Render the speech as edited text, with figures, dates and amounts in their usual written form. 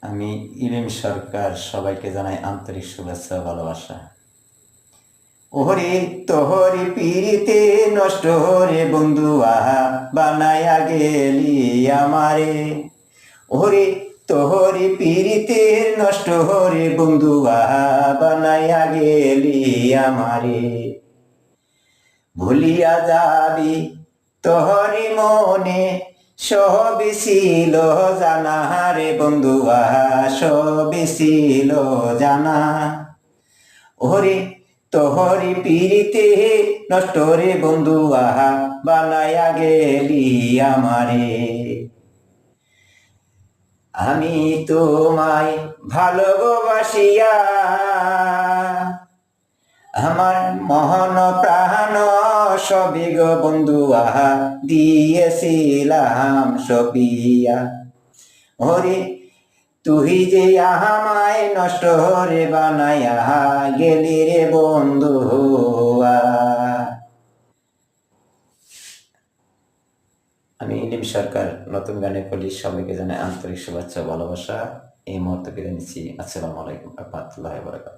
আমি ইলিম সরকার, সবাইকে জানাই আন্তরিক শুভেচ্ছা ও ভালোবাসা। ওরে তোহরি পিরিতে নষ্ট রে বন্ধু আহা বানায়া গেলি আমারে। ওরে তোহরি পিরিতে নষ্ট রে বন্ধু আহা বানায়া গেলি আমারে। ভুলিয়া যাবি তোহরি মনে সবই ছিল জানা রে বন্ধু আহা সবই ছিল জানা। ওরে তোহরি পিরিতে নষ্ট রে বন্ধু আহা বানায়া গেলি আমারে। আমি তোমায় ভালোবাসিয়া আমার মহন প্রাণ সবই গো বন্ধু আহা দিয়েছিলাম সবিয়া। ওরে তুই যে আমায় নষ্ট রে বানায়া গেলি রে বন্ধু। আমি ইলিম সরকার, নতুন গানে কলি, সবাইকে জানাই আন্তরিক শুভেচ্ছা ভালোবাসা। এই মুহূর্তে বিদায় নিচ্ছি। আসসালামু আলাইকুম ওয়া রাহমাতুল্লাহি ওয়া বারাকাতুহু।